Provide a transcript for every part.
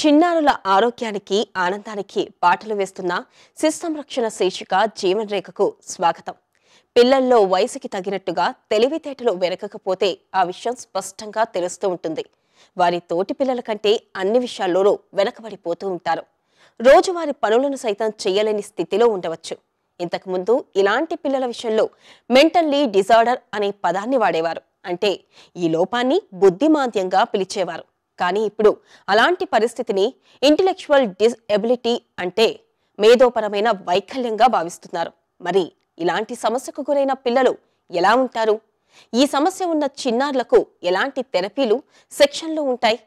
చిన్నారుల ఆరోగ్యానికి ఆనందానికి బాటలు వేస్తున్న శిశు సంరక్షణ శీర్షిక జీవన్ రేఖకు స్వాగతం. పిల్లల్లో వయసుకి తగినట్టుగా తెలివితేటలు వెనకకపోతే ఆ విషయం స్పష్టంగా తెలుస్తూ ఉంటుంది. వారి తోటి పిల్లల కంటే అన్ని విషయాల్లోనూ వెనకబడిపోతూ ఉంటారు. రోజువారి పనులను సైతం చేయలేని స్థితిలో ఉండవచ్చు. ఇంతకుముందు ఇలాంటి పిల్లల విషయంలో మెంటల్లీ డిజార్డర్ అనే పదాన్ని వాడేవారు. అంటే ఈ లోపాన్ని బుద్ధిమాంద్యంగా పిలిచేవారు. కానీ ఇప్పుడు అలాంటి పరిస్థితిని ఇంటెలెక్చువల్ డిసెబిలిటీ అంటే మేధోపరమైన వైకల్యంగా భావిస్తున్నారు. మరి ఇలాంటి సమస్యకు గురైన పిల్లలు ఎలా ఉంటారు? ఈ సమస్య ఉన్న చిన్నారులకు ఎలాంటి థెరపీలు, సెక్షన్లు ఉంటాయి?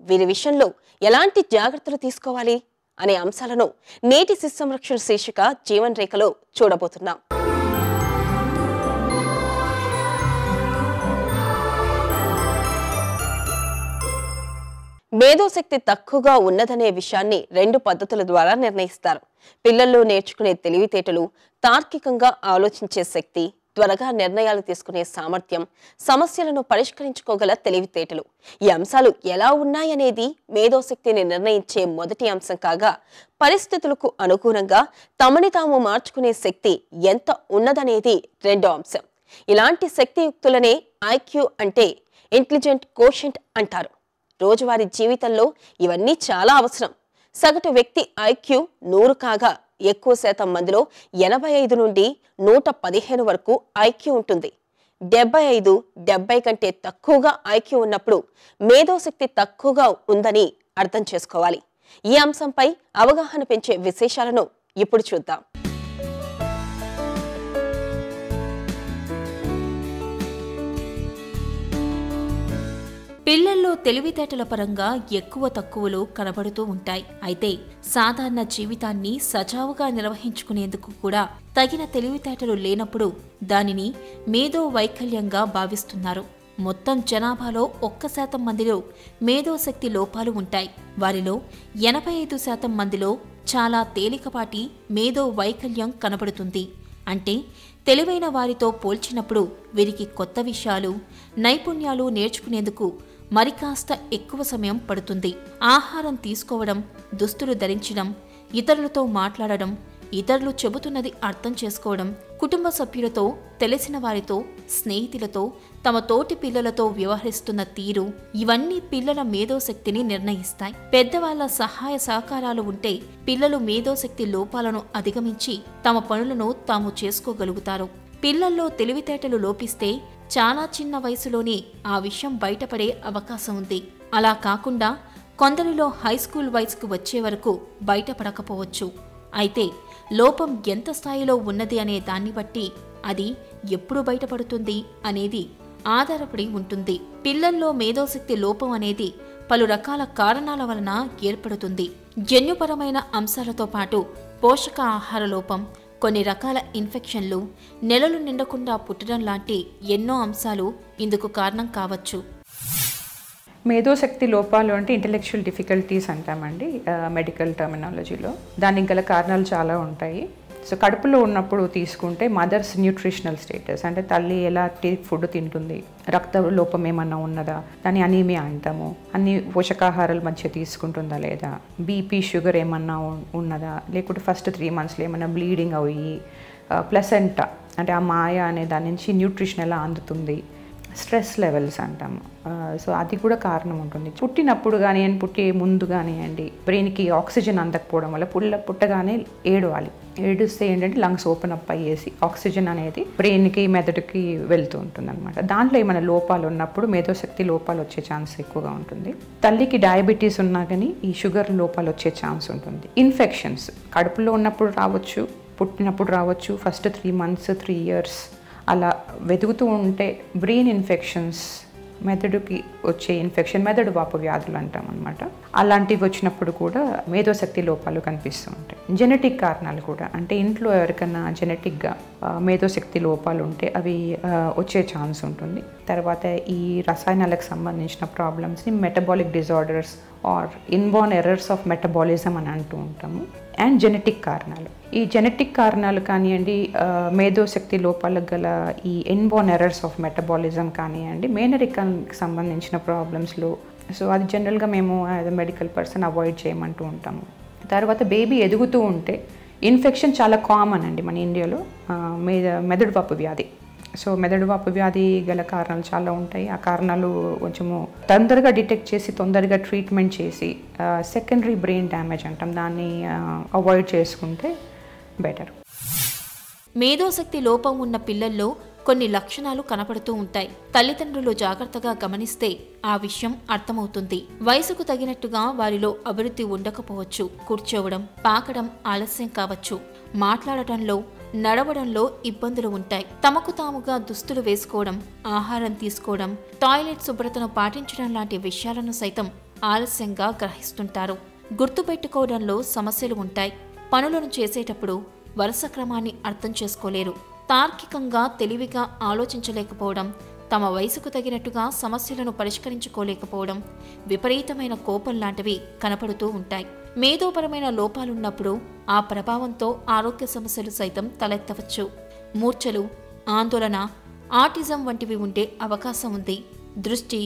వీరి విషయంలో ఎలాంటి జాగ్రత్తలు తీసుకోవాలి అనే అంశాలను నేటి శిశు సంరక్షణ శీర్షిక జీవన్ రేఖలో చూడబోతున్నాం. మేధోశక్తి తక్కువగా ఉన్నదనే విషయాన్ని రెండు పద్ధతుల ద్వారా నిర్ణయిస్తారు. పిల్లల్లో నేర్చుకునే తెలివితేటలు, తార్కికంగా ఆలోచించే శక్తి, త్వరగా నిర్ణయాలు తీసుకునే సామర్థ్యం, సమస్యలను పరిష్కరించుకోగల తెలివితేటలు. ఈ అంశాలు ఎలా ఉన్నాయనేది మేధోశక్తిని నిర్ణయించే మొదటి అంశం కాగా, పరిస్థితులకు అనుగుణంగా తమని తాము మార్చుకునే శక్తి ఎంత ఉన్నదనేది రెండో అంశం. ఇలాంటి శక్తియుక్తులనే ఐక్యూ అంటే ఇంటెలిజెంట్ కోషెంట్ అంటారు. రోజువారీ జీవితంలో ఇవన్నీ చాలా అవసరం. సగటు వ్యక్తి ఐక్యూ 100 కాగా ఎక్కువ శాతం మందిలో 85 నుండి 115 వరకు ఐక్యూ ఉంటుంది. 75-70 కంటే తక్కువగా ఐక్యూ ఉన్నప్పుడు మేధోశక్తి తక్కువగా ఉందని అర్థం చేసుకోవాలి. ఈ అంశంపై అవగాహన పెంచే విశేషాలను ఇప్పుడు చూద్దాం. పిల్లల్లో తెలివితేటల పరంగా ఎక్కువ తక్కువలు కనబడుతూ ఉంటాయి. అయితే సాధారణ జీవితాన్ని సజావుగా నిర్వహించుకునేందుకు కూడా తగిన తెలివితేటలు లేనప్పుడు దానిని మేధో వైకల్యంగా భావిస్తున్నారు. మొత్తం జనాభాలో 1% మందిలో మేధోశక్తి లోపాలు ఉంటాయి. వారిలో 85% మందిలో చాలా తేలికపాటి మేధో వైకల్యం కనబడుతుంది. అంటే తెలివైన వారితో పోల్చినప్పుడు వీరికి కొత్త విషయాలు, నైపుణ్యాలు నేర్చుకునేందుకు మరికాస్త ఎక్కువ సమయం పడుతుంది. ఆహారం తీసుకోవడం, దుస్తులు ధరించడం, ఇతరులతో మాట్లాడడం, ఇతరులు చెబుతున్నది అర్థం చేసుకోవడం, కుటుంబ సభ్యులతో, తెలిసిన వారితో, స్నేహితులతో, తమ తోటి పిల్లలతో వ్యవహరిస్తున్న తీరు ఇవన్నీ పిల్లల మేధోశక్తిని నిర్ణయిస్తాయి. పెద్దవాళ్ల సహాయ సహకారాలు ఉంటే పిల్లలు మేధోశక్తి లోపాలను అధిగమించి తమ పనులను తాము చేసుకోగలుగుతారు. పిల్లల్లో తెలివితేటలు లోపిస్తే చాలా చిన్న వయసులోనే ఆ విషయం బయటపడే అవకాశం ఉంది. అలా కాకుండా కొందరిలో హైస్కూల్ వయసుకు వచ్చే వరకు బయటపడకపోవచ్చు. అయితే లోపం ఎంత స్థాయిలో ఉన్నది అనే దాన్ని బట్టి అది ఎప్పుడు బయటపడుతుంది అనేది ఆధారపడి ఉంటుంది. పిల్లల్లో మేధోశక్తి లోపం అనేది పలు రకాల కారణాల వలన ఏర్పడుతుంది. జన్యుపరమైన అంశాలతో పాటు పోషక ఆహార లోపం, కొన్ని రకాల ఇన్ఫెక్షన్లు, నెలలు నిండకుండా పుట్టడం లాంటి ఎన్నో అంశాలు ఇందుకు కారణం కావచ్చు. మేధోశక్తి లోపాలు అంటే ఇంటెలెక్చువల్ డిఫికల్టీస్ అంటామండి మెడికల్ టర్మినాలజీలో. దానికి గల కారణాలు చాలా ఉంటాయి. సో కడుపులో ఉన్నప్పుడు తీసుకుంటే మదర్స్ న్యూట్రిషనల్ స్టేటస్ అంటే తల్లి ఎలాంటి ఫుడ్ తింటుంది, రక్త లోపం ఏమన్నా ఉన్నదా, దాన్ని అనీమియా అంటాము. అన్ని పోషకాహారాలు మంచిగా తీసుకుంటుందా లేదా, బీపీ షుగర్ ఏమన్నా ఉన్నదా, లేకుంటే ఫస్ట్ 3 monthsలో ఏమన్నా బ్లీడింగ్ అయ్యి, ప్లసెంటా అంటే ఆ మాయ అనే దాని నుంచి న్యూట్రిషన్ ఎలా అందుతుంది, స్ట్రెస్ లెవెల్స్ అంటాము. సో అది కూడా కారణం ఉంటుంది. పుట్టినప్పుడు కానివ్వండి, పుట్టే ముందు కానివ్వండి, బ్రెయిన్కి ఆక్సిజన్ అందకపోవడం వల్ల పుట్టగానే ఏడవాలి. ఏడుస్తే ఏంటంటే లంగ్స్ ఓపెన్ అప్ అయ్యేసి ఆక్సిజన్ అనేది బ్రెయిన్కి, మెదడుకి వెళ్తూ ఉంటుంది అనమాట. దాంట్లో ఏమైనా లోపాలు ఉన్నప్పుడు మేధోశక్తి లోపాలు వచ్చే ఛాన్స్ ఎక్కువగా ఉంటుంది. తల్లికి డయాబెటీస్ ఉన్నా కానీ ఈ షుగర్ లోపాలు వచ్చే ఛాన్స్ ఉంటుంది. ఇన్ఫెక్షన్స్ కడుపులో ఉన్నప్పుడు రావచ్చు, పుట్టినప్పుడు రావచ్చు, ఫస్ట్ 3 months 3 years అలా వెతుకుతూ ఉంటే బ్రెయిన్ ఇన్ఫెక్షన్స్, మెదడుకి వచ్చే ఇన్ఫెక్షన్, మెదడు వాపు వ్యాధులు అంటాం అనమాట. అలాంటివి వచ్చినప్పుడు కూడా మేధోశక్తి లోపాలు కనిపిస్తూ ఉంటాయి. జెనెటిక్ కారణాలు కూడా అంటే ఇంట్లో ఎవరికైనా జెనెటిక్గా మేధోశక్తి లోపాలు ఉంటే అవి వచ్చే ఛాన్స్ ఉంటుంది. తర్వాత ఈ రసాయనాలకు సంబంధించిన ప్రాబ్లమ్స్ని metabolic disorders or inborn errors of metabolism అని అంటూ ఉంటాము. అండ్ జెనెటిక్ కారణాలు, ఈ జెనెటిక్ కారణాలు కానివ్వండి, మేధోశక్తి లోపాలకు గల ఈ ఇన్బార్న్ ఎర్రర్స్ ఆఫ్ మెటబాలిజం కానివ్వండి, మేనరికానికి సంబంధించిన ప్రాబ్లమ్స్లో సో అది జనరల్గా మేము as a medical person avoid చేయమంటూ ఉంటాము. తర్వాత బేబీ ఎదుగుతూ ఉంటే ఇన్ఫెక్షన్ చాలా కామన్ అండి మన ఇండియాలో, మెదడువాపు వ్యాధి. సో మెదడువాపు వ్యాధి గల కారణాలు చాలా ఉంటాయి. ఆ కారణాలు కొంచెము తొందరగా డిటెక్ట్ చేసి తొందరగా ట్రీట్మెంట్ చేసి సెకండరీ బ్రెయిన్ డ్యామేజ్ అంటాం, దాన్ని అవాయిడ్ చేసుకుంటే బెటర్. మేధోశక్తి లోపం ఉన్న పిల్లల్లో కొన్ని లక్షణాలు కనపడుతూ ఉంటాయి. తల్లిదండ్రులు జాగ్రత్తగా గమనిస్తే ఆ విషయం అర్థమవుతుంది. వయసుకు తగినట్టుగా వారిలో అభివృద్ధి ఉండకపోవచ్చు. కూర్చోవడం, పాకడం ఆలస్యం కావచ్చు. మాట్లాడటంలో, నడవడంలో ఇబ్బందులు ఉంటాయి. తమకు తాముగా దుస్తులు వేసుకోవడం, ఆహారం తీసుకోవడం, టాయిలెట్ శుభ్రతను పాటించడం లాంటి విషయాలను సైతం ఆలస్యంగా గ్రహిస్తుంటారు. గుర్తుపెట్టుకోవడంలో సమస్యలు ఉంటాయి. పనులను చేసేటప్పుడు వరుస క్రమాన్ని అర్థం చేసుకోలేరు. తార్కికంగా తెలివిగా ఆలోచించలేకపోవడం, తమ వయసుకు తగినట్టుగా సమస్యలను పరిష్కరించుకోలేకపోవడం, విపరీతమైన కోపం లాంటివి కనపడుతూ ఉంటాయి. మేధోపరమైన లోపాలున్నప్పుడు ఆ ప్రభావంతో ఆరోగ్య సమస్యలు సైతం తలెత్తవచ్చు. మూర్ఛలు, ఆందోళన, ఆటిజం వంటివి ఉండే అవకాశం ఉంది. దృష్టి,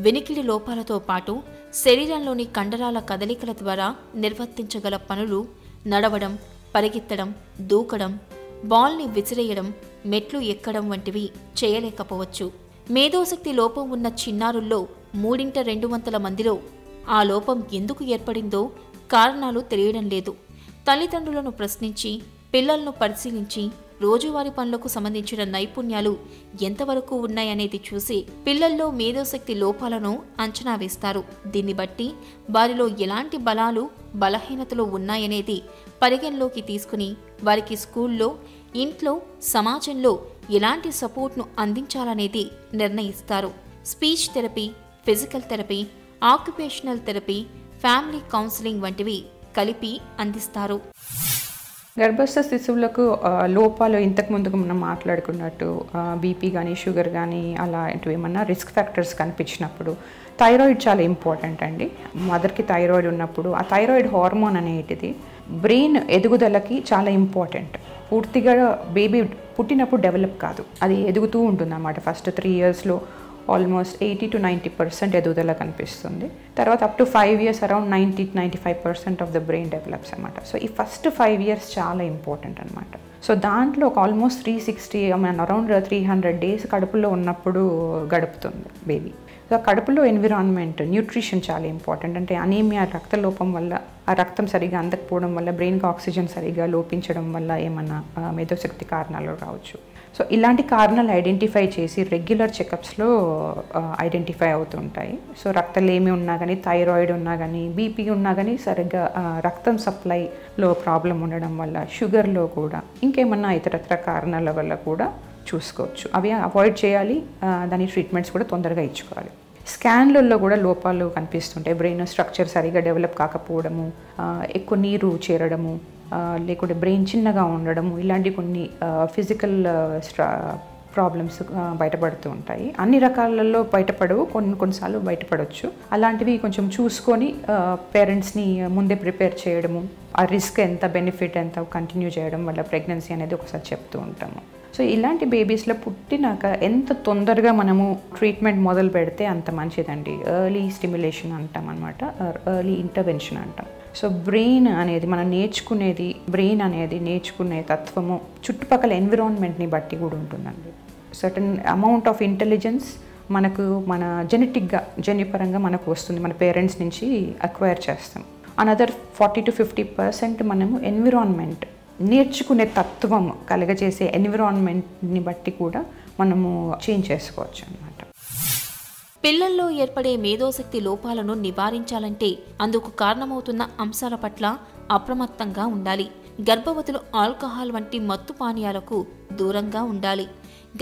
వినికిడి లోపాలతో పాటు శరీరంలోని కండరాల కదలికల ద్వారా నిర్వర్తించగల పనులు, నడవడం, పరిగెత్తడం, దూకడం, బాల్ని విసిరేయడం, మెట్లు ఎక్కడం వంటివి చేయలేకపోవచ్చు. మేధోశక్తి లోపం ఉన్న చిన్నారుల్లో 3/2 మందిలో ఆ లోపం ఎందుకు ఏర్పడిందో కారణాలు తెలియడం లేదు. తల్లిదండ్రులను ప్రశ్నించి, పిల్లలను పరిశీలించి, రోజువారీ పనులకు సంబంధించిన నైపుణ్యాలు ఎంతవరకు ఉన్నాయనేది చూసి పిల్లల్లో మేధోశక్తి లోపాలను అంచనా వేస్తారు. దీన్ని బట్టి వారిలో ఎలాంటి బలాలు, బలహీనతలు ఉన్నాయనేది పరిగణలోకి తీసుకుని వారికి స్కూల్లో, ఇంట్లో, సమాజంలో ఎలాంటి సపోర్ట్ను అందించాలనేది నిర్ణయిస్తారు. Speech therapy, physical therapy, occupational therapy, family counselling వంటివి కలిపి అందిస్తారు. గర్భస్థ శిశువులకు లోపాలు ఇంతకుముందుకు మనం మాట్లాడుకున్నట్టు బీపీ కానీ, షుగర్ కానీ అలాంటివి ఏమన్నా రిస్క్ ఫ్యాక్టర్స్ కనిపించినప్పుడు థైరాయిడ్ చాలా ఇంపార్టెంట్ అండి. మదర్కి థైరాయిడ్ ఉన్నప్పుడు ఆ థైరాయిడ్ హార్మోన్ అనేటిది బ్రెయిన్ ఎదుగుదలకి చాలా ఇంపార్టెంట్. పూర్తిగా బేబీ పుట్టినప్పుడు డెవలప్ కాదు, అది ఎదుగుతూ ఉంటుంది అన్నమాట. ఫస్ట్ 3 yearsలో ఆల్మోస్ట్ 80 to 90% ఎదుగుదల కనిపిస్తుంది. తర్వాత up to 5 years around 90-95% of the brain develops అనమాట. సో ఈ ఫస్ట్ 5 years చాలా ఇంపార్టెంట్ అనమాట. సో దాంట్లో ఒక ఆల్మోస్ట్ 360 అరౌండ్ 300 days కడుపులో ఉన్నప్పుడు గడుపుతుంది బేబీ. సో కడుపులో ఎన్విరాన్మెంట్, న్యూట్రిషన్ చాలా ఇంపార్టెంట్. అంటే అనీమియా, రక్తలోపం వల్ల, ఆ రక్తం సరిగా అందకపోవడం వల్ల, బ్రెయిన్కి ఆక్సిజన్ సరిగా లోపించడం వల్ల ఏమన్నా మేధోశక్తి కారణాలు రావచ్చు. సో ఇలాంటి కారణాలు ఐడెంటిఫై చేసి రెగ్యులర్ చెకప్స్లో ఐడెంటిఫై అవుతుంటాయి. సో రక్తలేమి ఉన్నా కానీ, థైరాయిడ్ ఉన్నా కానీ, బీపీ ఉన్నా కానీ సరిగ్గా రక్తం సప్లైలో ప్రాబ్లం ఉండడం వల్ల, షుగర్లో కూడా, ఇంకేమన్నా ఇతరత్ర కారణాల వల్ల కూడా చూసుకోవచ్చు. అవి అవాయిడ్ చేయాలి. దాని ట్రీట్మెంట్స్ కూడా తొందరగా ఇచ్చుకోవాలి. స్కాన్లలో కూడా లోపాలు కనిపిస్తుంటాయి. బ్రెయిన్ స్ట్రక్చర్ సరిగా డెవలప్ కాకపోవడము, ఎక్కువ నీరు చేరడము, లేకుంటే బ్రెయిన్ చిన్నగా ఉండడము, ఇలాంటి కొన్ని ఫిజికల్ ప్రాబ్లమ్స్ బయటపడుతూ ఉంటాయి. అన్ని రకాలలో బయటపడవు, కొన్నిసార్లు బయటపడవచ్చు. అలాంటివి కొంచెం చూసుకొని పేరెంట్స్ని ముందే ప్రిపేర్ చేయడము, ఆ రిస్క్ ఎంత, బెనిఫిట్ ఎంత కంటిన్యూ చేయడం వల్ల ప్రెగ్నెన్సీ అనేది ఒకసారి చెప్తూ ఉంటాము. సో ఇలాంటి బేబీస్లో పుట్టినాక ఎంత తొందరగా మనము ట్రీట్మెంట్ మొదలు పెడితే అంత మంచిదండి. ఎర్లీ స్టిమ్యులేషన్ అంటాం అనమాట, ఎర్లీ ఇంటర్వెన్షన్ అంటాం. సో బ్రెయిన్ అనేది మనం నేర్చుకునేది, బ్రెయిన్ అనేది నేర్చుకునే తత్వము చుట్టుపక్కల ఎన్విరాన్మెంట్ని బట్టి కూడా ఉంటుందండి. సర్టన్ అమౌంట్ ఆఫ్ ఇంటెలిజెన్స్ మనకు మన జెనెటిక్గా, జన్యుపరంగా మనకు వస్తుంది, మన పేరెంట్స్ నుంచి అక్వైర్ చేస్తాం. అనదర్ 40 to 50% మనము ఎన్విరాన్మెంట్, నేర్చుకునే తత్వం కలగజేసే ఎన్విరాన్మెంట్ని బట్టి కూడా మనము చేంజ్ చేసుకోవచ్చు అన్నమాట. పిల్లల్లో ఏర్పడే మేధోశక్తి లోపాలను నివారించాలంటే అందుకు కారణమవుతున్న అంశాల పట్ల అప్రమత్తంగా ఉండాలి. గర్భవతులు ఆల్కహాల్ వంటి మత్తు పానీయాలకు దూరంగా ఉండాలి.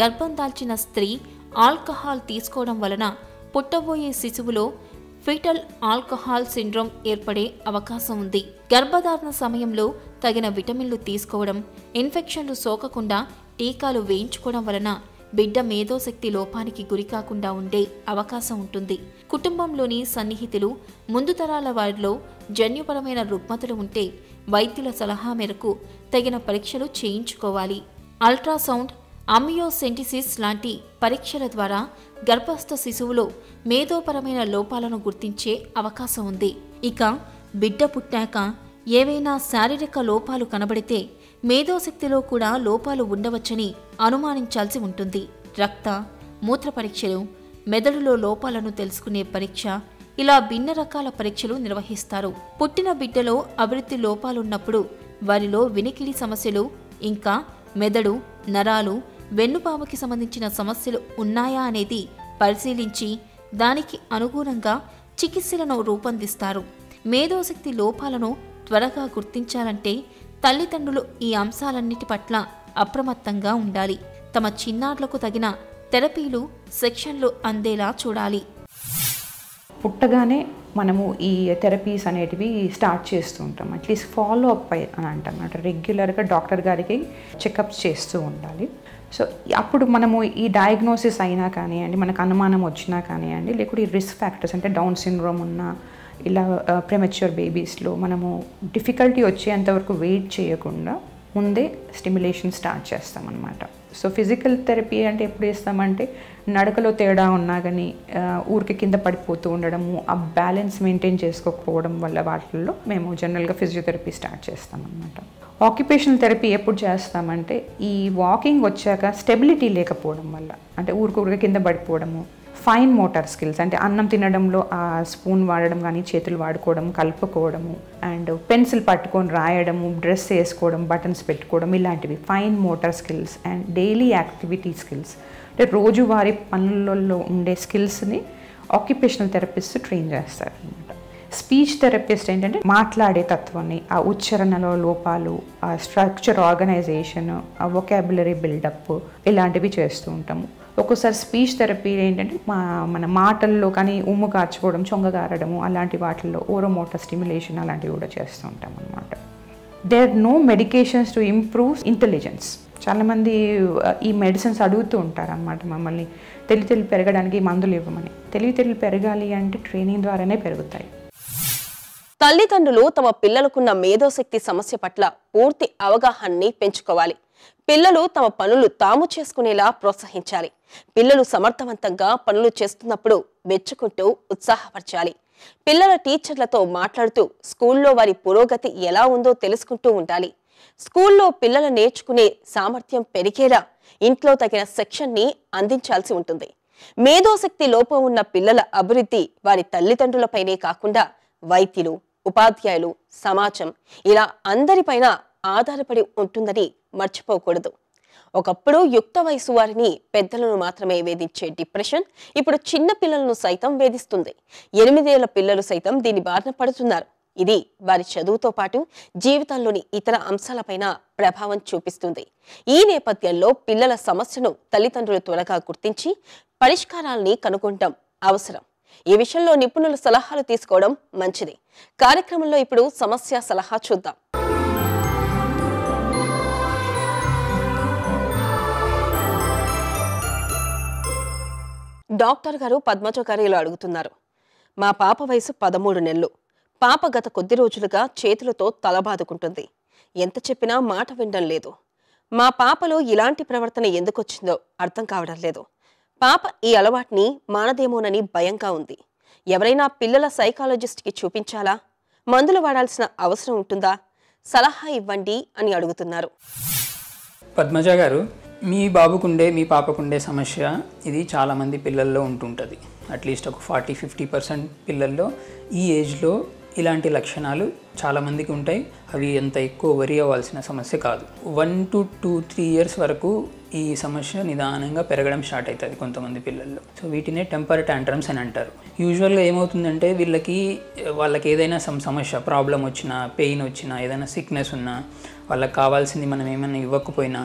గర్భం దాల్చిన స్త్రీ ఆల్కహాల్ తీసుకోవడం వలన పుట్టబోయే శిశువులో ఫీటల్ ఆల్కహాల్ సిండ్రోమ్ ఏర్పడే అవకాశం ఉంది. గర్భధారణ సమయంలో తగిన విటమిన్లు తీసుకోవడం, ఇన్ఫెక్షన్లు సోకకుండా టీకాలు వేయించుకోవడం వలన బిడ్డ మేధోశక్తి లోపానికి గురికాకుండా ఉండే అవకాశం ఉంటుంది. కుటుంబంలోని సన్నిహితులు, ముందు తరాల వారిలో జన్యుపరమైన రుగ్మతలు ఉంటే వైద్యుల సలహా మేరకు తగిన పరీక్షలు చేయించుకోవాలి. అల్ట్రాసౌండ్, అమియోసెంటిసిస్ లాంటి పరీక్షల ద్వారా గర్భస్థ శిశువులో మేధోపరమైన లోపాలను గుర్తించే అవకాశం ఉంది. ఇక బిడ్డ పుట్టాక ఏవైనా శారీరక లోపాలు కనబడితే మేధోశక్తిలో కూడా లోపాలు ఉండవచ్చని అనుమానించాల్సి ఉంటుంది. రక్త, మూత్ర పరీక్షలు, మెదడులో లోపాలను తెలుసుకునే పరీక్ష, ఇలా భిన్న రకాల పరీక్షలు నిర్వహిస్తారు. పుట్టిన బిడ్డలో అభివృద్ధి లోపాలున్నప్పుడు వారిలో వినికిడి సమస్యలు, ఇంకా మెదడు, నరాలు, వెన్నుపాముకి సంబంధించిన సమస్యలు ఉన్నాయా అనేది పరిశీలించి దానికి అనుగుణంగా చికిత్సలను రూపొందిస్తారు. మేధోశక్తి లోపాలను త్వరగా గుర్తించాలంటే తల్లిదండ్రులు ఈ అంశాలన్నిటి పట్ల అప్రమత్తంగా ఉండాలి. తమ చిన్నారులకు తగిన థెరపీలు, సెక్షన్లు అందేలా చూడాలి. పుట్టగానే మనము ఈ థెరపీస్ అనేటివి స్టార్ట్ చేస్తూ ఉంటాం. అట్లీస్ట్ ఫాలో అప్ అని అంటాం అన్నమాట. రెగ్యులర్గా డాక్టర్ గారికి చెకప్స్ చేస్తూ ఉండాలి. సో అప్పుడు మనము ఈ డయాగ్నోసిస్ అయినా కానివ్వండి, మనకు అనుమానం వచ్చినా కానివ్వండి, లేకపోతే ఈ రిస్క్ ఫ్యాక్టర్స్ అంటే డౌన్ సిండ్రోమ్ ఉన్న ఇలా ప్రెమెచ్యూర్ బేబీస్లో మనము డిఫికల్టీ వచ్చేంతవరకు వెయిట్ చేయకుండా ముందే స్టిమ్యులేషన్ స్టార్ట్ చేస్తామన్నమాట. సో ఫిజికల్ థెరపీ అంటే ఎప్పుడు వేస్తామంటే నడకలో తేడా ఉన్నా కానీ ఊరికి కింద పడిపోతూ ఉండడము, ఆ బ్యాలెన్స్ మెయింటైన్ చేసుకోకపోవడం వల్ల వాటిల్లో మేము జనరల్గా ఫిజియోథెరపీ స్టార్ట్ చేస్తామన్నమాట. ఆక్యుపేషనల్ థెరపీ ఎప్పుడు చేస్తామంటే ఈ వాకింగ్ వచ్చాక స్టెబిలిటీ లేకపోవడం వల్ల, అంటే ఊరికి కింద పడిపోవడము, ఫైన్ మోటార్ స్కిల్స్ అంటే అన్నం తినడంలో ఆ స్పూన్ వాడడం కానీ చేతులు వాడుకోవడం, కలుపుకోవడము, అండ్ పెన్సిల్ పట్టుకొని రాయడము, డ్రెస్ వేసుకోవడం, బటన్స్ పెట్టుకోవడం, ఇలాంటివి fine motor skills and daily activity skills అంటే రోజువారీ పనులలో ఉండే స్కిల్స్ని ఆక్యుపేషనల్ థెరపిస్ట్ ట్రైన్ చేస్తారు అనమాట. స్పీచ్ థెరపిస్ట్ ఏంటంటే మాట్లాడే తత్వాన్ని, ఆ ఉచ్చారణలో లోపాలు, ఆ స్ట్రక్చర్ ఆర్గనైజేషన్, ఆ వొకాబులరీ బిల్డప్ ఇలాంటివి చేస్తూ ఉంటాము. ఒక్కోసారి స్పీచ్ థెరపీ ఏంటంటే మన మాటల్లో కానీ ఉమ్ము కార్చుకోవడం, చొంగగారడము అలాంటి వాటిల్లో ఓరోమోటర్ స్టిమ్యులేషన్ అలాంటివి కూడా చేస్తూ ఉంటాం అనమాట. There are no medications to improve intelligence. చాలామంది ఈ మెడిసిన్స్ అడుగుతూ ఉంటారు అనమాట మమ్మల్ని, తెలివి పెరగడానికి మందులు ఇవ్వమని. తెలివి పెరగాలి అంటే ట్రైనింగ్ ద్వారానే పెరుగుతాయి. తల్లిదండ్రులు తమ పిల్లలకున్న మేధోశక్తి సమస్య పట్ల పూర్తి అవగాహనని పెంచుకోవాలి. పిల్లలు తమ పనులు తాము చేసుకునేలా ప్రోత్సహించాలి. పిల్లలు సమర్థవంతంగా పనులు చేస్తున్నప్పుడు మెచ్చుకుంటూ ఉత్సాహపరచాలి. పిల్లల టీచర్లతో మాట్లాడుతూ స్కూల్లో వారి పురోగతి ఎలా ఉందో తెలుసుకుంటూ ఉండాలి. స్కూల్లో పిల్లలు నేర్చుకునే సామర్థ్యం పెరిగేలా ఇంట్లో తగిన సెక్షన్ని అందించాల్సి ఉంటుంది. మేధోశక్తి లోపం ఉన్న పిల్లల అభివృద్ధి వారి తల్లిదండ్రులపైనే కాకుండా వైద్యులు, ఉపాధ్యాయులు, సమాజం ఇలా అందరిపైన ఆధారపడి ఉంటుందని మర్చిపోకూడదు. ఒకప్పుడు యుక్త వయసు వారిని, పెద్దలను మాత్రమే వేధించే డిప్రెషన్ ఇప్పుడు చిన్న పిల్లలను సైతం వేధిస్తుంది. 8 ఏళ్ల పిల్లలు సైతం దీని బారిన పడుతున్నారు. ఇది వారి చదువుతో పాటు జీవితంలోని ఇతర అంశాలపైన ప్రభావం చూపిస్తుంది. ఈ నేపథ్యంలో పిల్లల సమస్యను తల్లిదండ్రులు త్వరగా గుర్తించి పరిష్కారాలని కనుగొనడం అవసరం. ఈ విషయంలో నిపుణుల సలహాలు తీసుకోవడం మంచిది. కార్యక్రమంలో ఇప్పుడు సమస్య సలహా చూద్దాం. డాక్టర్ గారు పద్మజ గారు ఇలా అడుగుతున్నారు. మా పాప వయసు 13 నెలలు. పాప గత కొద్ది రోజులుగా చేతులతో తలబాదుకుంటుంది. ఎంత చెప్పినా మాట వినడం లేదు. మా పాపలో ఇలాంటి ప్రవర్తన ఎందుకొచ్చిందో అర్థం కావడం లేదు. పాప ఈ అలవాటుని మానదేమోనని భయంగా ఉంది. ఎవరైనా పిల్లల సైకాలజిస్ట్కి చూపించాలా? మందులు వాడాల్సిన అవసరం ఉంటుందా? సలహా ఇవ్వండి అని అడుగుతున్నారు. పద్మజ గారు, మీ బాబుకుండే మీ పాపకుండే సమస్య ఇది చాలామంది పిల్లల్లో ఉంటుంటుంది. అట్లీస్ట్ ఒక 40-50% పిల్లల్లో ఈ ఏజ్లో ఇలాంటి లక్షణాలు చాలామందికి ఉంటాయి. అవి ఎంత ఎక్కువ వరి అవ్వాల్సిన సమస్య కాదు. 1 to 2-3 years వరకు ఈ సమస్య నిదానంగా పెరగడం స్టార్ట్ అవుతుంది కొంతమంది పిల్లల్లో. సో వీటినే టెంపర్ టాంట్రమ్స్ అని అంటారు. యూజువల్గా ఏమవుతుందంటే వాళ్ళకి ఏదైనా సమస్య, ప్రాబ్లం వచ్చినా, పెయిన్ వచ్చినా, ఏదైనా సిక్నెస్ ఉన్నా, వాళ్ళకి కావాల్సింది మనం ఏమైనా ఇవ్వకపోయినా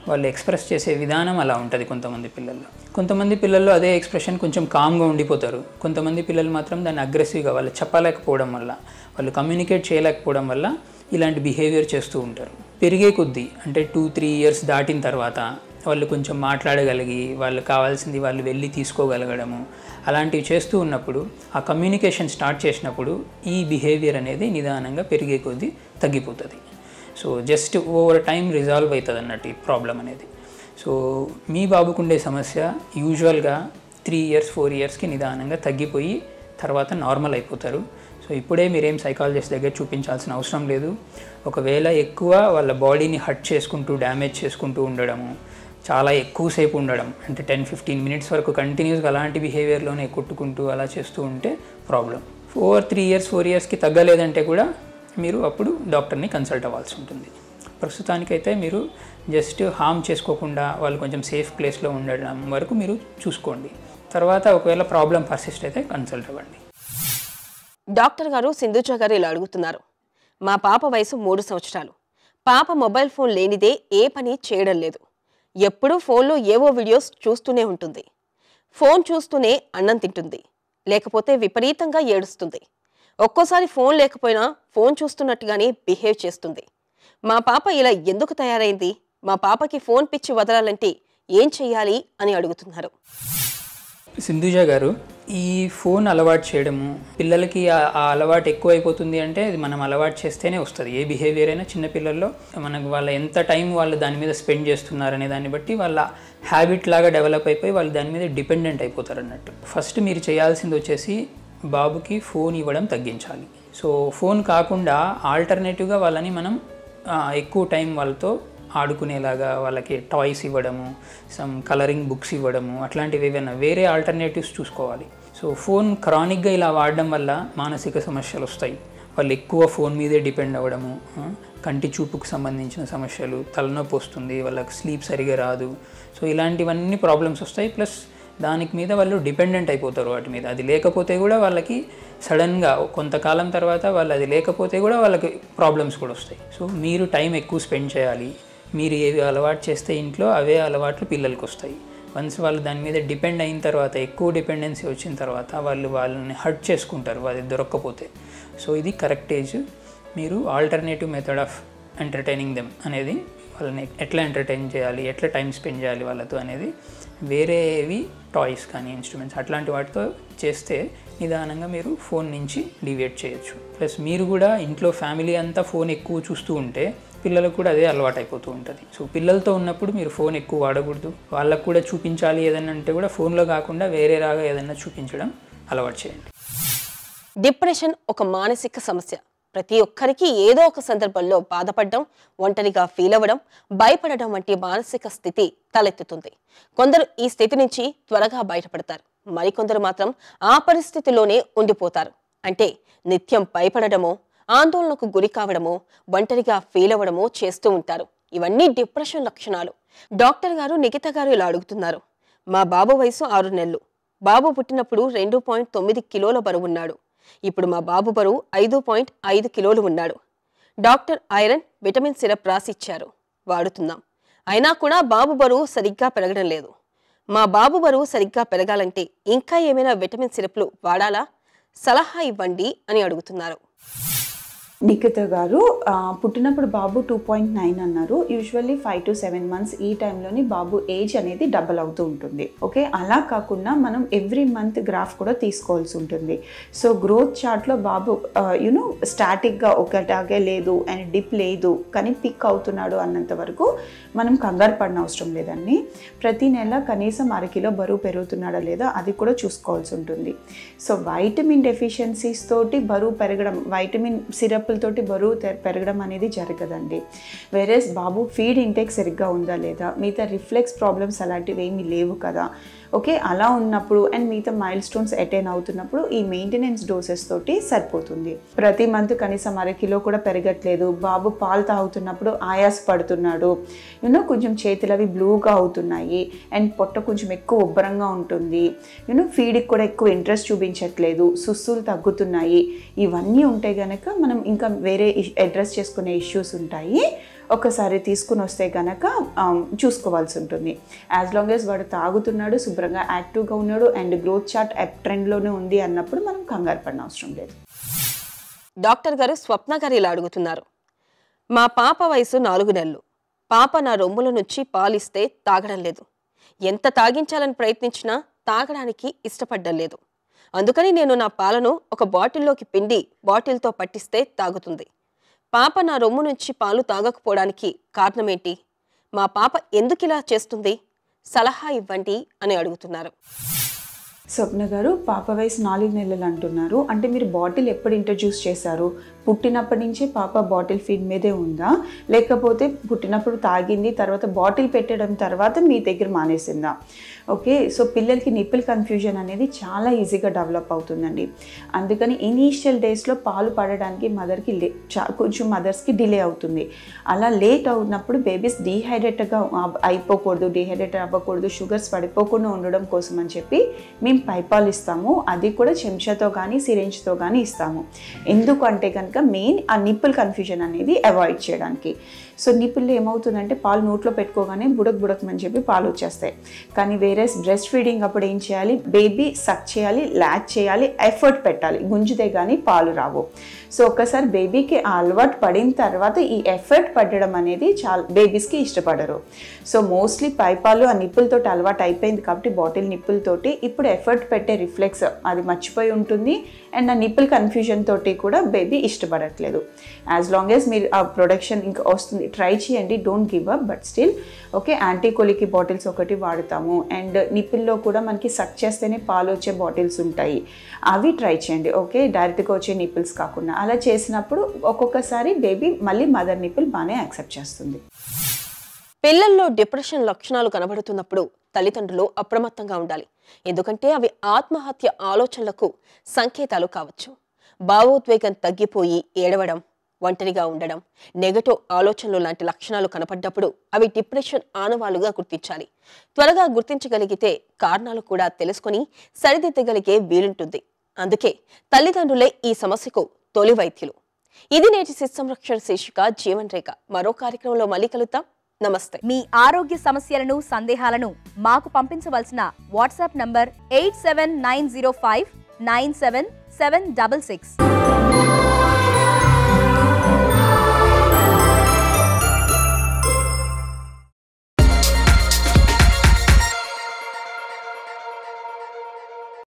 వాళ్ళు ఎక్స్ప్రెస్ చేసే విధానం అలా ఉంటుంది కొంతమంది పిల్లల్లో. కొంతమంది పిల్లల్లో అదే ఎక్స్ప్రెషన్ కొంచెం కామ్గా ఉండిపోతారు. కొంతమంది పిల్లలు మాత్రం దాన్ని అగ్రెసివ్గా వాళ్ళు చెప్పలేకపోవడం వల్ల, వాళ్ళు కమ్యూనికేట్ చేయలేకపోవడం వల్ల ఇలాంటి బిహేవియర్ చేస్తూ ఉంటారు. పెరిగే కొద్దీ అంటే 2-3 years దాటిన తర్వాత వాళ్ళు కొంచెం మాట్లాడగలిగి, వాళ్ళు కావాల్సింది వాళ్ళు వెళ్ళి తీసుకోగలగడము అలాంటివి చేస్తూ ఉన్నప్పుడు, ఆ కమ్యూనికేషన్ స్టార్ట్ చేసినప్పుడు ఈ బిహేవియర్ అనేది నిదానంగా పెరిగే కొద్దీ తగ్గిపోతుంది. So just over time resolve అవుతుంది అన్నట్టు ఈ ప్రాబ్లం అనేది. సో మీ బాబుకుండే సమస్య యూజువల్గా 3 years 4 yearsకి నిదానంగా తగ్గిపోయి తర్వాత నార్మల్ అయిపోతారు. సో ఇప్పుడే మీరేం సైకాలజిస్ట్ దగ్గర చూపించాల్సిన అవసరం లేదు. ఒకవేళ ఎక్కువ వాళ్ళ బాడీని హర్ట్ చేసుకుంటూ డ్యామేజ్ చేసుకుంటూ ఉండడము, చాలా ఎక్కువసేపు ఉండడం, అంటే 10-15 minutes వరకు కంటిన్యూస్గా అలాంటి బిహేవియర్లోనే కొట్టుకుంటూ అలా చేస్తూ ఉంటే ప్రాబ్లం. ఓవర్ 3 years 4 yearsకి తగ్గలేదంటే కూడా మీరు అప్పుడు డాక్టర్ని కన్సల్ట్ అవ్వాల్సి ఉంటుంది. ప్రస్తుతానికైతే మీరు జస్ట్ హార్మ్ చేసుకోకుండా వాళ్ళు కొంచెం సేఫ్ ప్లేస్లో ఉండడం వరకు మీరు చూసుకోండి. తర్వాత ఒకవేళ ప్రాబ్లం పర్సిస్ట్ అయితే కన్సల్ట్ అవ్వండి. డాక్టర్ గారు సింధుజ గారు ఇలా అడుగుతున్నారు. మా పాప వయసు 3 సంవత్సరాలు. పాప మొబైల్ ఫోన్ లేనిదే ఏ పని చేయడం లేదు. ఎప్పుడూ ఫోన్లో ఏవో వీడియోస్ చూస్తూనే ఉంటుంది. ఫోన్ చూస్తూనే అన్నం తింటుంది, లేకపోతే విపరీతంగా ఏడుస్తుంది. ఒక్కోసారి ఫోన్ లేకపోయినా ఫోన్ చూస్తున్నట్టుగానే బిహేవ్ చేస్తుంది. మా పాప ఇలా ఎందుకు తయారైంది? మా పాపకి ఫోన్ పిచ్చి వదలాలంటే ఏం చెయ్యాలి అని అడుగుతున్నారు. సింధుజ గారు, ఈ ఫోన్ అలవాటు చేయడము పిల్లలకి ఆ అలవాటు ఎక్కువైపోతుంది అంటే అది మనం అలవాటు చేస్తేనే వస్తుంది. ఏ బిహేవియర్ అయినా చిన్నపిల్లల్లో మనకు వాళ్ళ ఎంత టైం వాళ్ళు దాని మీద స్పెండ్ చేస్తున్నారనే దాన్ని బట్టి వాళ్ళ హ్యాబిట్ లాగా డెవలప్ అయిపోయి వాళ్ళు దాని మీద డిపెండెంట్ అయిపోతారు అన్నట్టు. ఫస్ట్ మీరు చేయాల్సింది వచ్చేసి బాబుకి ఫోన్ ఇవ్వడం తగ్గించాలి. సో ఫోన్ కాకుండా ఆల్టర్నేటివ్గా వాళ్ళని మనం ఎక్కువ టైం వాళ్ళతో ఆడుకునేలాగా వాళ్ళకి టాయ్స్ ఇవ్వడము, సమ్ కలరింగ్ బుక్స్ ఇవ్వడము, అట్లాంటివి ఏవైనా వేరే ఆల్టర్నేటివ్స్ చూసుకోవాలి. సో ఫోన్ క్రానిక్గా ఇలా వాడడం వల్ల మానసిక సమస్యలు వస్తాయి. వాళ్ళు ఎక్కువ ఫోన్ మీదే డిపెండ్ అవ్వడము, కంటి చూపుకు సంబంధించిన సమస్యలు, తలనొప్పి వస్తుంది, వాళ్ళకి స్లీప్ సరిగా రాదు. సో ఇలాంటివన్నీ ప్రాబ్లమ్స్ వస్తాయి. ప్లస్ దానికి మీద వాళ్ళు డిపెండెంట్ అయిపోతారు వాటి మీద. అది లేకపోతే కూడా వాళ్ళకి సడన్గా కొంతకాలం తర్వాత వాళ్ళు అది లేకపోతే కూడా వాళ్ళకి ప్రాబ్లమ్స్ కూడా వస్తాయి. సో మీరు టైం ఎక్కువ స్పెండ్ చేయాలి. మీరు ఏవి అలవాటు చేస్తే ఇంట్లో అవే అలవాట్లు పిల్లలకి వస్తాయి. వన్స్ వాళ్ళు దాని మీద డిపెండ్ అయిన తర్వాత, ఎక్కువ డిపెండెన్సీ వచ్చిన తర్వాత వాళ్ళని హర్ట్ చేసుకుంటారు అది దొరక్కపోతే. సో ఇది కరెక్ట్ ఏజ్. మీరు alternative method of entertaining them అనేది, వాళ్ళని ఎట్లా ఎంటర్టైన్ చేయాలి, ఎట్లా టైం స్పెండ్ చేయాలి వాళ్ళతో అనేది వేరేవి టాయ్స్ కానీ ఇన్స్ట్రుమెంట్స్ అట్లాంటి వాటితో చేస్తే నిదానంగా మీరు ఫోన్ నుంచి డివియేట్ చేయొచ్చు. ప్లస్ మీరు కూడా ఇంట్లో ఫ్యామిలీ అంతా ఫోన్ ఎక్కువ చూస్తూ ఉంటే పిల్లలకు కూడా అదే అలవాటు అయిపోతూ ఉంటుంది. సో పిల్లలతో ఉన్నప్పుడు మీరు ఫోన్ ఎక్కువ వాడకూడదు. వాళ్ళకు కూడా చూపించాలి ఏదన్నా అంటే కూడా ఫోన్లో కాకుండా వేరే రాగా ఏదన్నా చూపించడం అలవాటు చేయండి. డిప్రెషన్ ఒక మానసిక సమస్య. ప్రతి ఒక్కరికి ఏదో ఒక సందర్భంలో బాధపడడం, ఒంటరిగా ఫీల్ అవ్వడం, భయపడడం వంటి మానసిక స్థితి తలెత్తుతుంది. కొందరు ఈ స్థితి నుంచి త్వరగా బయటపడతారు, మరికొందరు మాత్రం ఆ పరిస్థితిలోనే ఉండిపోతారు. అంటే నిత్యం భయపడడమో, ఆందోళనకు గురి కావడమో, ఒంటరిగా ఫీల్ అవ్వడమో చేస్తూ ఉంటారు. ఇవన్నీ డిప్రెషన్ లక్షణాలు. డాక్టర్ గారు నిఖిత గారు ఇలా అడుగుతున్నారు. మా బాబు వయసు 6 నెలలు. బాబు పుట్టినప్పుడు 2.9 కిలోల బరువున్నాడు. ఇప్పుడు మా బాబు బరువు 5.5 కిలోలు ఉన్నాడు. డాక్టర్ ఐరన్, విటమిన్ సిరప్ రాసిచ్చారు, వాడుతున్నాం. అయినా కూడా బాబు బరువు సరిగ్గా పెరగడం లేదు. మా బాబు బరువు సరిగ్గా పెరగాలంటే ఇంకా ఏమైనా విటమిన్ సిరప్లు వాడాలా? సలహా ఇవ్వండి అని అడుగుతున్నారు. నిఖిత గారు, పుట్టినప్పుడు బాబు 2.9 అన్నారు. యూజువల్లీ 5 to 7 months ఈ టైంలోని బాబు ఏజ్ అనేది డబల్ అవుతూ ఉంటుంది. ఓకే, అలా కాకుండా మనం ఎవ్రీ మంత్ గ్రాఫ్ కూడా తీసుకోవాల్సి ఉంటుంది. సో గ్రోత్ చార్ట్లో బాబు స్టాటిక్గా ఒకటాగే లేదు అండ్ డిప్ లేదు కానీ పిక్ అవుతున్నాడు అన్నంత వరకు మనం కంగారు పడిన అవసరం లేదండి. ప్రతి నెల కనీసం 1 కిలో బరువు పెరుగుతున్నాడా లేదా అది కూడా చూసుకోవాల్సి ఉంటుంది. సో వైటమిన్ డెఫిషియన్సీస్ తోటి బరువు పెరగడం, వైటమిన్ సిరప్ తోటి బరువు పెరగడం అనేది జరగదండి. వేరేస్ బాబు ఫీడ్ ఇంటేక్ సరిగ్గా ఉందా లేదా, మిగతా రిఫ్లెక్స్ ప్రాబ్లమ్స్ అలాంటివి ఏమీ లేవు కదా. ఓకే, అలా ఉన్నప్పుడు అండ్ మిగతా మైల్ స్టోన్స్ అటైన్ అవుతున్నప్పుడు ఈ మెయింటెనెన్స్ డోసెస్ తోటి సరిపోతుంది. ప్రతి మంత్ కనీసం 1 కిలో కూడా పెరగట్లేదు, బాబు పాలు తాగుతున్నప్పుడు ఆయాస పడుతున్నాడు, కొంచెం చేతులు అవి బ్లూగా అవుతున్నాయి అండ్ పొట్ట కొంచెం ఎక్కువ ఉబ్బరంగా ఉంటుంది, ఫీడ్కి కూడా ఎక్కువ ఇంట్రెస్ట్ చూపించట్లేదు, సుస్సులు తగ్గుతున్నాయి, ఇవన్నీ ఉంటే కనుక మనం ఇంకా వేరే అడ్రస్ చేసుకునే ఇష్యూస్ ఉంటాయి. ఒకసారి తీసుకుని వస్తే కనుక చూసుకోవాల్సి ఉంటుంది. యాజ్ లాంగ్ యాజ్ వాడు తాగుతున్నాడు, శుభ్రంగా యాక్టివ్గా ఉన్నాడు అండ్ గ్రోత్ చార్ట్ అప్ ట్రెండ్లోనే ఉంది అన్నప్పుడు మనం కంగారు పడిన అవసరం లేదు. డాక్టర్ గారు స్వప్న గారు ఇలా అడుగుతున్నారు. మా పాప వయసు 4 నెలలు. పాప నా రొమ్ముల నుంచి పాలిస్తే తాగడం లేదు. ఎంత తాగించాలని ప్రయత్నించినా తాగడానికి ఇష్టపడ్డం లేదు. అందుకని నేను నా పాలను ఒక బాటిల్లోకి పిండి బాటిల్తో పట్టిస్తే తాగుతుంది. పాప నా రొమ్ము నుంచి పాలు తాగకపోవడానికి కారణమేంటి? మా పాప ఎందుకిలా చేస్తుంది, సలహా ఇవ్వండి అని అడుగుతున్నారు. స్వప్న గారు, పాప వయసు 4 నెలలు అంటున్నారు. అంటే మీరు బాటిల్ ఎప్పుడు ఇంట్రడ్యూస్ చేశారు? పుట్టినప్పటి నుంచి పాప బాటిల్ ఫీడ్ మీదే ఉందా, లేకపోతే పుట్టినప్పుడు తాగింది తర్వాత బాటిల్ పెట్టడం తర్వాత మీ దగ్గర మానేసిందా? ఓకే, సో పిల్లలకి నిప్పుల్ కన్ఫ్యూజన్ అనేది చాలా ఈజీగా డెవలప్ అవుతుందండి. అందుకని ఇనీషియల్ డేస్లో పాలు పడడానికి కొంచెం మదర్స్కి డిలే అవుతుంది. అలా లేట్ అవుతున్నప్పుడు బేబీస్ డీహైడ్రేట్గా డిహైడ్రేట్ అవ్వకూడదు, షుగర్స్ పడిపోకుండా ఉండడం కోసం అని చెప్పి మేము పైపాలు ఇస్తాము. అది కూడా చెంచాతో కానీ సిరింజ్తో కానీ ఇస్తాము. ఎందుకంటే కనుక మెయిన్ ఆ నిప్పుల్ కన్ఫ్యూజన్ అనేది అవాయిడ్ చేయడానికి. సో నిప్పుల్లో ఏమవుతుందంటే పాలు నోట్లో పెట్టుకోగానే బుడకమని చెప్పి పాలు వచ్చేస్తాయి. కానీ వేరే బ్రెస్ట్ ఫీడింగ్ అప్పుడు ఏం చేయాలి, బేబీ సక్ చేయాలి, లాచ్ చేయాలి, ఎఫర్ట్ పెట్టాలి, గుంజితే కానీ పాలు రావు. సో ఒక్కసారి బేబీకి ఆ అలవాటు పడిన తర్వాత ఈ ఎఫర్ట్ పడడం అనేది చాలా బేబీస్కి ఇష్టపడరు. సో మోస్ట్లీ పైపాలు ఆ నిప్పులతో అలవాటు అయిపోయింది కాబట్టి బాటిల్ నిప్పులతోటి ఇప్పుడు ఎఫర్ట్ పెట్టే రిఫ్లెక్స్ అది మర్చిపోయి ఉంటుంది. అండ్ ఆ నిప్పుల్ కన్ఫ్యూజన్ తోటి కూడా బేబీ ఇష్టపడట్లేదు. యాజ్ లాంగ్ యాజ్ మీరు ఆ ప్రొడక్షన్ ఇంకా వస్తుంది, ట్రై చేయండి, don't give up. But still okay, యాంటీకోలికి బాటిల్స్ ఒకటి వాడతాము. అండ్ నిప్పుల్లో కూడా మనకి సక్ చేస్తేనే పాలు వచ్చే బాటిల్స్ ఉంటాయి, అవి ట్రై చేయండి. ఓకే, డైరెక్ట్గా వచ్చే నిప్పుల్స్ కాకుండా అలా చేసినప్పుడు ఒక్కొక్కసారి బేబీ మళ్ళీ మదర్ నిప్పుల్ బాగానే యాక్సెప్ట్ చేస్తుంది. పిల్లల్లో డిప్రెషన్ లక్షణాలు కనబడుతున్నప్పుడు తల్లిదండ్రులు అప్రమత్తంగా ఉండాలి. ఎందుకంటే అవి ఆత్మహత్య ఆలోచనలకు సంకేతాలు కావచ్చు. భావోద్వేగం తగ్గిపోయి ఏడవడం, ఒంటరిగా ఉండడం, నెగటివ్ ఆలోచనలు లాంటి లక్షణాలు కనపడ్డప్పుడు అవి డిప్రెషన్ ఆనవాలుగా గుర్తించాలి. త్వరగా గుర్తించగలిగితే కారణాలు కూడా తెలుసుకొని సరిదిద్దగలిగే వీలుంటుంది. అందుకే తల్లిదండ్రులే ఈ సమస్యకు తొలి వైద్యులు. ఇది నేటి శిశు సంరక్షణ శీర్షిక జీవన్ రేఖ. మరో కార్యక్రమంలో మళ్ళీ కలుద్దాం. నమస్తే. మీ ఆరోగ్య సమస్యలను, సందేహాలను మాకు పంపించవలసిన వాట్సాప్ నంబర్ 87905 97766.